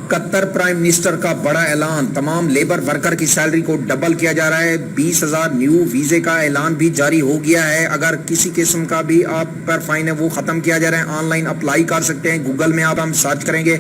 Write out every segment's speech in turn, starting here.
Qatar prime minister का बड़ा ऐलान, तमाम लेबर वर्कर की सैलरी को डबल किया जा रहा है। 20,000 न्यू वीजे का ऐलान भी जारी हो गया है। अगर किसी किस्म का भी आप पर फाइन है वो खत्म किया जा रहा है। ऑनलाइन अप्लाई कर सकते हैं। गूगल में आप हम सर्च करेंगे,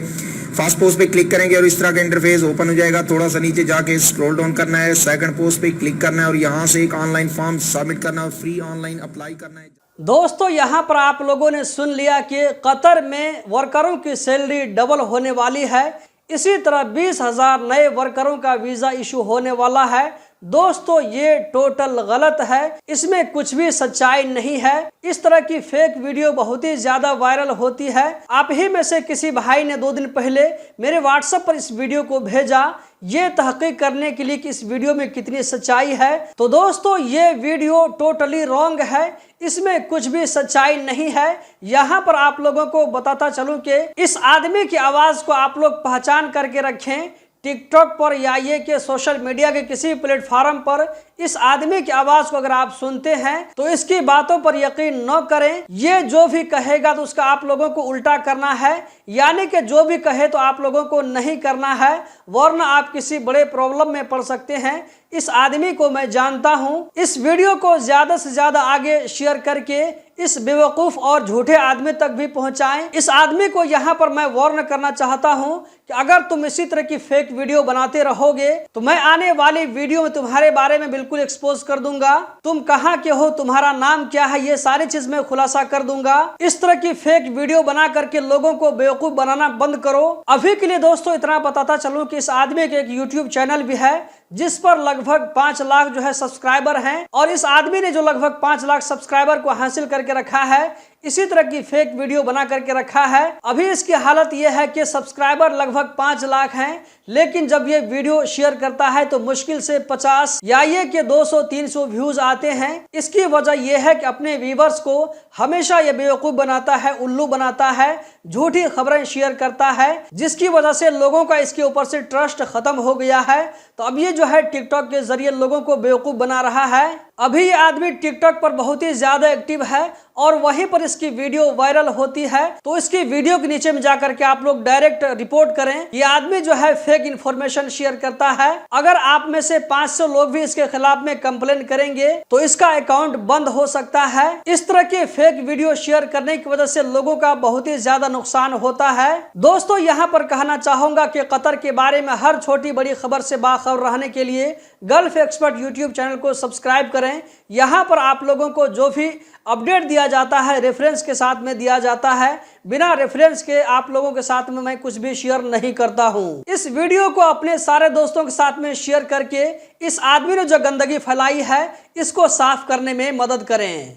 फर्स्ट पोस्ट पे क्लिक करेंगे और इस तरह का इंटरफेस ओपन हो जाएगा। थोड़ा सा नीचे जाके स्क्रॉल डाउन करना है, सेकंड पोस्ट पे क्लिक करना है और यहाँ से एक ऑनलाइन फॉर्म सबमिट करना है और फ्री ऑनलाइन अप्लाई करना है। दोस्तों, यहाँ पर आप लोगों ने सुन लिया कि कतर में वर्करों की सैलरी डबल होने वाली है। इसी तरह 20,000 नए वर्करों का वीज़ा इशू होने वाला है। दोस्तों, ये टोटल गलत है, इसमें कुछ भी सच्चाई नहीं है। इस तरह की फेक वीडियो बहुत ही ज्यादा वायरल होती है। आप ही में से किसी भाई ने 2 दिन पहले मेरे व्हाट्सएप पर इस वीडियो को भेजा, ये तहकीक करने के लिए कि इस वीडियो में कितनी सच्चाई है। तो दोस्तों, ये वीडियो टोटली रॉन्ग है, इसमें कुछ भी सच्चाई नहीं है। यहाँ पर आप लोगों को बताता चलूं कि इस आदमी की आवाज को आप लोग पहचान करके रखें। टिकटॉक पर या ये के सोशल मीडिया के किसी प्लेटफॉर्म पर इस आदमी की आवाज को अगर आप सुनते हैं तो इसकी बातों पर यकीन न करें। ये जो भी कहेगा तो उसका आप लोगों को उल्टा करना है, यानी कि जो भी कहे तो आप लोगों को नहीं करना है, वरना आप किसी बड़े प्रॉब्लम में पड़ सकते हैं। इस आदमी को मैं जानता हूं। इस वीडियो को ज्यादा से ज्यादा आगे शेयर करके इस बेवकूफ और झूठे आदमी तक भी पहुंचाएं। इस आदमी को यहाँ पर मैं वार्न करना चाहता हूं कि अगर तुम इसी तरह की फेक वीडियो बनाते रहोगे तो मैं आने वाली वीडियो में तुम्हारे बारे में बिल्कुल एक्सपोज कर दूंगा। तुम कहाँ के हो, तुम्हारा नाम क्या है, ये सारी चीज मैं खुलासा कर दूंगा। इस तरह की फेक वीडियो बना करके लोगों को बेवकूफ बनाना बंद करो। अभी के लिए दोस्तों इतना बताता चलूं कि इस आदमी के एक यूट्यूब चैनल भी है जिस पर लगभग 5 लाख जो है सब्सक्राइबर हैं, और इस आदमी ने जो लगभग 5 लाख सब्सक्राइबर को हासिल करके रखा है, इसी तरह की फेक वीडियो बना करके रखा है। अभी इसकी हालत यह है कि सब्सक्राइबर लगभग 5 लाख हैं, लेकिन जब ये वीडियो शेयर करता है तो मुश्किल से 50 या ये कि 200-300 व्यूज आते हैं। इसकी वजह यह है कि अपने व्यूवर्स को हमेशा ये बेवकूफ बनाता है, उल्लू बनाता है, झूठी खबरें शेयर करता है, जिसकी वजह से लोगों का इसके ऊपर से ट्रस्ट खत्म हो गया है। तो अब ये जो है टिकटॉक के जरिए लोगों को बेवकूफ बना रहा है। अभी ये आदमी टिकटॉक पर बहुत ही ज्यादा एक्टिव है और वहीं पर इसकी वीडियो वायरल होती है। तो इसकी वीडियो के नीचे में जाकर के आप लोग डायरेक्ट रिपोर्ट करें। ये आदमी जो है फेक इन्फॉर्मेशन शेयर करता है। अगर आप में से 500 लोग भी इसके खिलाफ में कंप्लेन करेंगे तो इसका अकाउंट बंद हो सकता है। इस तरह के फेक वीडियो शेयर करने की वजह से लोगों का बहुत ही ज्यादा नुकसान होता है। दोस्तों, यहाँ पर कहना चाहूंगा कि कतर के बारे में हर छोटी बड़ी खबर से बाखबर रहने के लिए गल्फ एक्सपर्ट यूट्यूब चैनल को सब्सक्राइब करें। यहाँ पर आप लोगों को जो भी अपडेट दिया जाता है रेफरेंस के साथ में दिया जाता है। बिना रेफरेंस के आप लोगों के साथ में मैं कुछ भी शेयर नहीं करता हूँ। इस वीडियो को अपने सारे दोस्तों के साथ में शेयर करके इस आदमी ने जो गंदगी फैलाई है इसको साफ करने में मदद करें।